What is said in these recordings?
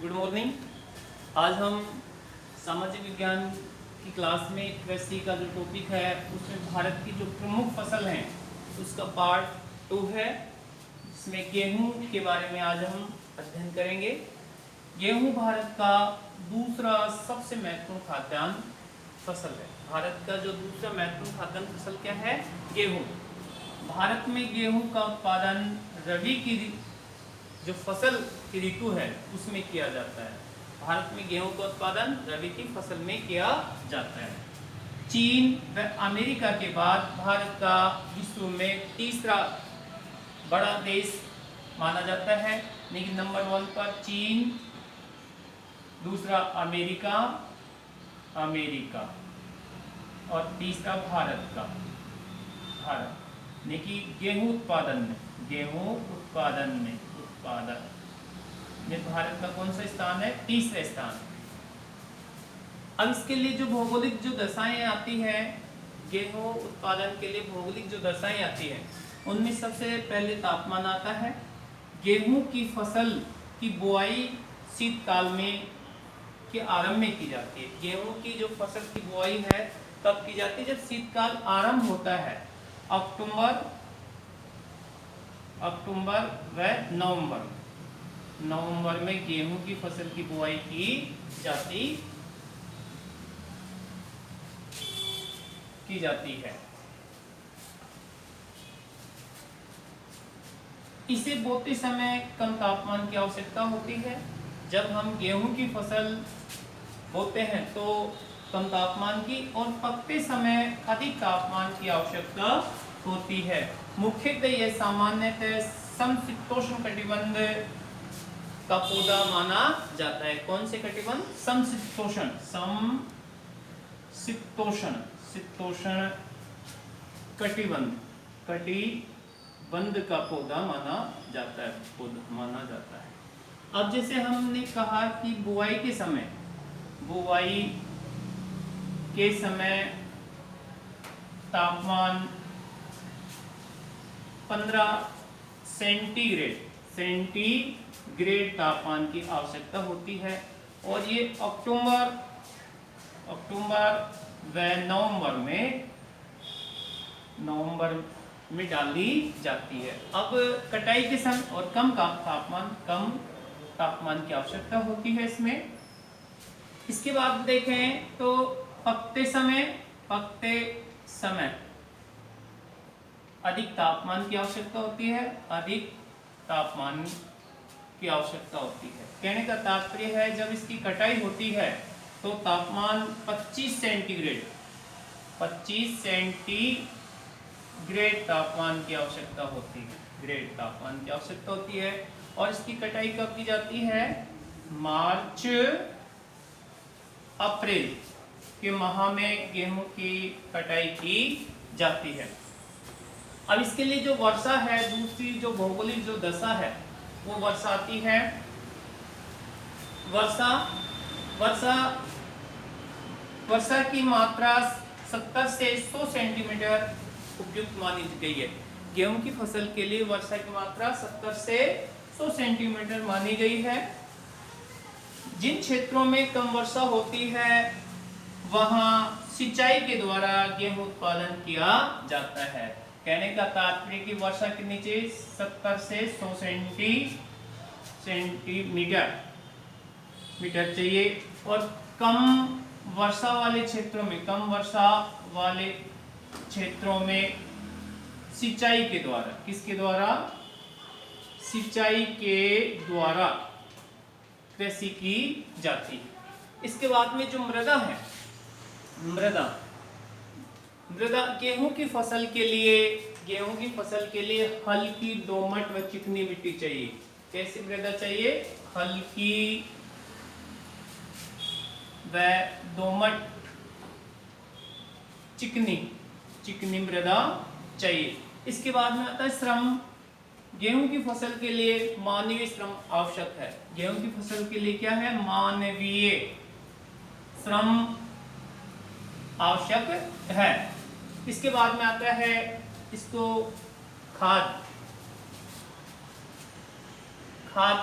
Good morning. आज हम सामाजिक विज्ञान की क्लास में कृषि का जो टॉपिक है उसमें भारत की जो प्रमुख फसल हैं उसका पार्ट 2 है, जिसमें गेहूं के बारे में आज हम अध्ययन करेंगे। गेहूं भारत का दूसरा सबसे महत्वपूर्ण खाद्यान्न फसल है। भारत का जो दूसरा महत्वपूर्ण खाद्यान्न फसल क्या है? गेहूं। भारत में गेहूं का उत्पादन रबी की जो फसल की ऋतु है उसमें किया जाता है। भारत में गेहूं का उत्पादन रबी की फसल में किया जाता है। चीन व अमेरिका के बाद भारत का विश्व में तीसरा बड़ा देश माना जाता है, लेकिन नंबर 1 पर चीन, दूसरा अमेरिका और तीसरा भारत। लेकिन गेहूं उत्पादन में भारत का कौन सा स्थान है? तीसरा स्थान। अब इसके लिए जो भौगोलिक जो दशाएं आती है, गेहूं उत्पादन के लिए भौगोलिक जो दशाएं आती है उनमें सबसे पहले तापमान आता है। गेहूं की फसल की बुआई शीतकाल में के आरंभ में की जाती है। गेहूं की जो फसल की बुआई है तब की जाती है जब शीतकाल आरंभ होता है। अक्टूबर व नवंबर में गेहूं की फसल की बुआई की जाती है। इसे बोते समय कम तापमान की आवश्यकता होती है। जब हम गेहूं की फसल बोते हैं तो कम तापमान की और पकते समय अधिक तापमान की आवश्यकता होती है। मुख्यतः यह सामान्यतः समशीतोष्ण कटिबंध का पौधा माना जाता है। कौन से कटिबंध? समशीतोष्ण कटिबंध का पौधा माना जाता है। अब जैसे हमने कहा कि बुआई के समय तापमान 15 सेंटीग्रेड तापमान की आवश्यकता होती है और ये अक्टूबर व नवंबर में डाली जाती है। अब कटाई के समय और कम तापमान की आवश्यकता होती है इसमें। इसके बाद देखें तो पकते समय अधिक तापमान की आवश्यकता होती है। कहने का तात्पर्य है जब इसकी कटाई होती है तो तापमान 25 सेंटीग्रेड तापमान की आवश्यकता होती है। और इसकी कटाई कब की जाती है? मार्च अप्रैल के माह में गेहूं की कटाई की जाती है। अब इसके लिए जो वर्षा है, दूसरी जो भौगोलिक जो दशा है वो वर्षा आती है। वर्षा की मात्रा 70 से 100 सेंटीमीटर उपयुक्त मानी गई है। गेहूं की फसल के लिए वर्षा की मात्रा 70 से 100 सेंटीमीटर मानी गई है। जिन क्षेत्रों में कम वर्षा होती है वहां सिंचाई के द्वारा गेहूं उत्पादन किया जाता है। कहने का तात्पर्य कि वर्षा के नीचे 70 से 100 सेंटीमीटर चाहिए और कम वर्षा वाले क्षेत्रों में सिंचाई के द्वारा कृषि की जाती है। इसके बाद में जो मृदा है, गेहूं की फसल के लिए हल्की दोमट व चिकनी मिट्टी चाहिए। कैसी मृदा चाहिए? हल्की व दोमट चिकनी मृदा चाहिए। इसके बाद में आता है श्रम। गेहूं की फसल के लिए मानवीय श्रम आवश्यक है। गेहूं की फसल के लिए क्या है? मानवीय श्रम आवश्यक है। इसके बाद में आता है इसको खाद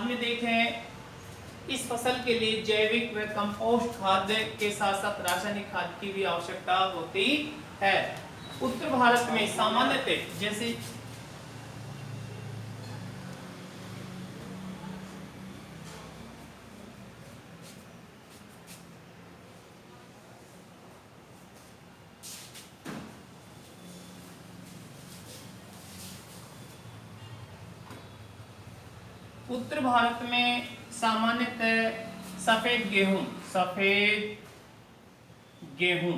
में देखें इस फसल के लिए जैविक व कंपोस्ट खाद के साथ साथ रासायनिक खाद की भी आवश्यकता होती है। उत्तर भारत में सामान्यतः जैसे उत्तर भारत में सामान्यतः सफेद गेहूं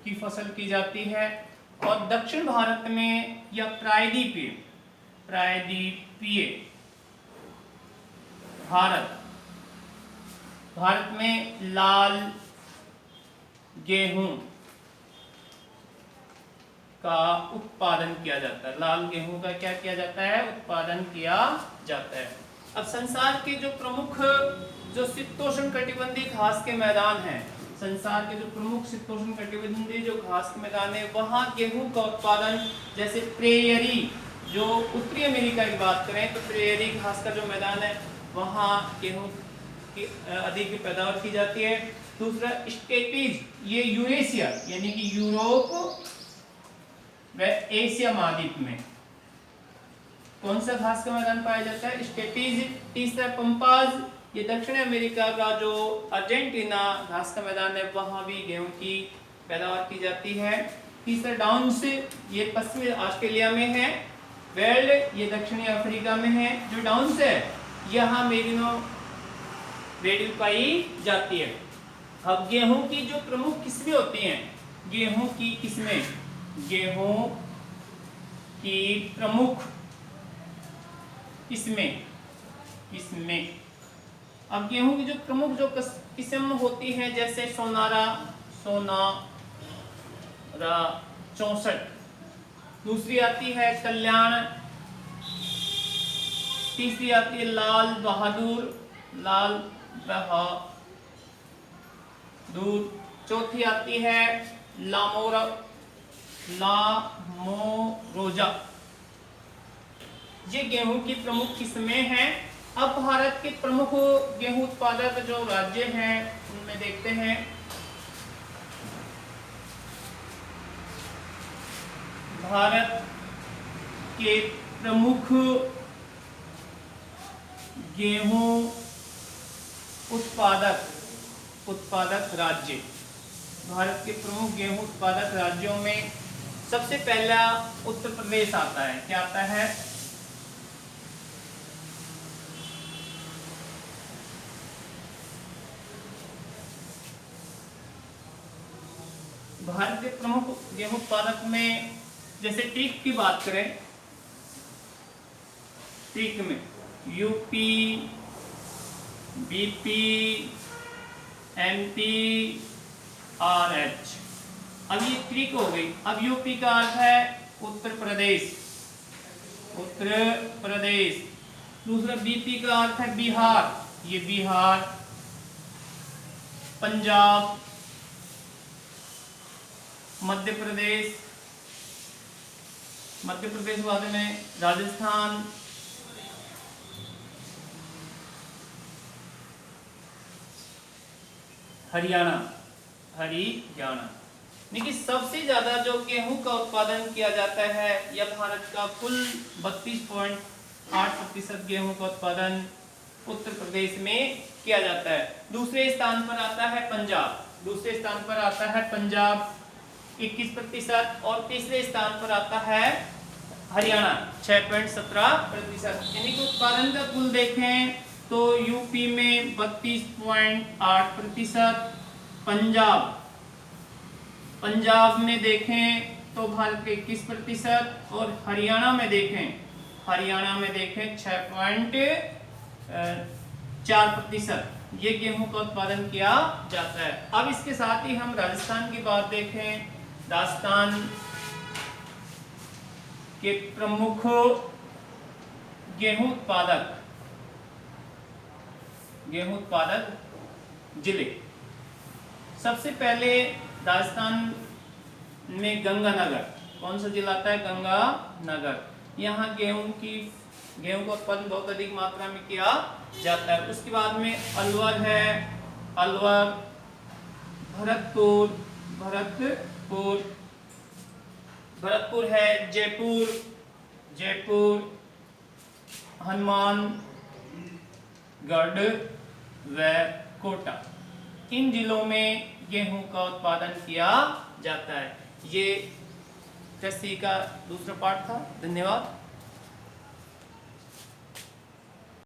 की फसल की जाती है और दक्षिण भारत में या प्रायद्वीपीय भारत में लाल गेहूं का उत्पादन किया जाता है। लाल गेहूं का क्या किया जाता है? उत्पादन किया जाता है। अब संसार के जो प्रमुख जो शीतोष्ण कटिबंधीय घास के मैदान हैं, संसार के जो प्रमुख शीतोष्ण कटिबंधीय जो घास के मैदान है, वहाँ गेहूं का उत्पादन, जैसे प्रेयरी, जो उत्तरी अमेरिका की बात करें तो प्रेयरी घास का जो मैदान है वहाँ गेहूं की अधिक पैदावार की जाती है। दूसरा स्टेपीज, ये यूरेशिया यानी कि यूरोप व एशिया महाद्वीप में कौन सा घास का मैदान पाया जाता है? स्टेपीज। तीसरा पंपाज, ये दक्षिण अमेरिका का जो अर्जेंटीना घास का मैदान है वहां भी गेहूं की पैदावार की जाती है। तीसरा डाउन्स, ये पश्चिमी ऑस्ट्रेलिया में है। वेल्ड, ये दक्षिणी अफ्रीका में है। जो डाउन्स है यहाँ मेरिनो वेडिल पाई जाती है। अब गेहूं की जो प्रमुख किस्में होती हैं, गेहूं की प्रमुख किस्में। अब गेहूं की जो प्रमुख जो किस्म होती है, जैसे सोनारा 64, दूसरी आती है कल्याण, तीसरी आती है लाल बहादुर, चौथी आती है लामोरोजा। ये गेहूं की प्रमुख किस्में हैं। अब भारत के प्रमुख गेहूं उत्पादक जो राज्य हैं उनमें देखते हैं। भारत के प्रमुख गेहूं उत्पादक राज्य, भारत के प्रमुख गेहूं उत्पादक राज्यों में सबसे पहला उत्तर प्रदेश आता है। क्या आता है? भारत के प्रमुख गेहूं उत्पादक में जैसे टीक की बात करें, टीक में यूपी, बीपी, एमपी, आरएच। अब ये ट्रिक हो गई। अब यूपी का अर्थ है उत्तर प्रदेश। दूसरा बीपी का अर्थ है बिहार, ये बिहार। पंजाब, मध्य प्रदेश बाद में राजस्थान, हरियाणा। देखिए सबसे ज्यादा जो गेहूं का उत्पादन किया जाता है, यह भारत का कुल 32.8% गेहूं का उत्पादन उत्तर प्रदेश में किया जाता है। दूसरे स्थान पर आता है पंजाब 21% और तीसरे स्थान पर आता है हरियाणा 6.17%। यानी कि उत्पादन का कुल देखें तो यूपी में 32.8%, पंजाब में देखें तो भारत के 21% और हरियाणा में देखें 6.4% ये गेहूं का उत्पादन किया जाता है। अब इसके साथ ही हम राजस्थान की बात देखें। राजस्थान के प्रमुख गेहूं उत्पादक जिले, सबसे पहले राजस्थान में गंगानगर। कौन सा जिला आता है? गंगानगर। यहाँ गेहूं की गेहूं का उत्पादन बहुत अधिक मात्रा में किया जाता है। उसके बाद में अलवर है, अलवर, भरतपुर, भरतपुर, भरतपुर है, जयपुर, जयपुर, हनुमानगढ़ व कोटा, इन जिलों में गेहूं का उत्पादन किया जाता है। ये कृषि का दूसरा पार्ट था। धन्यवाद।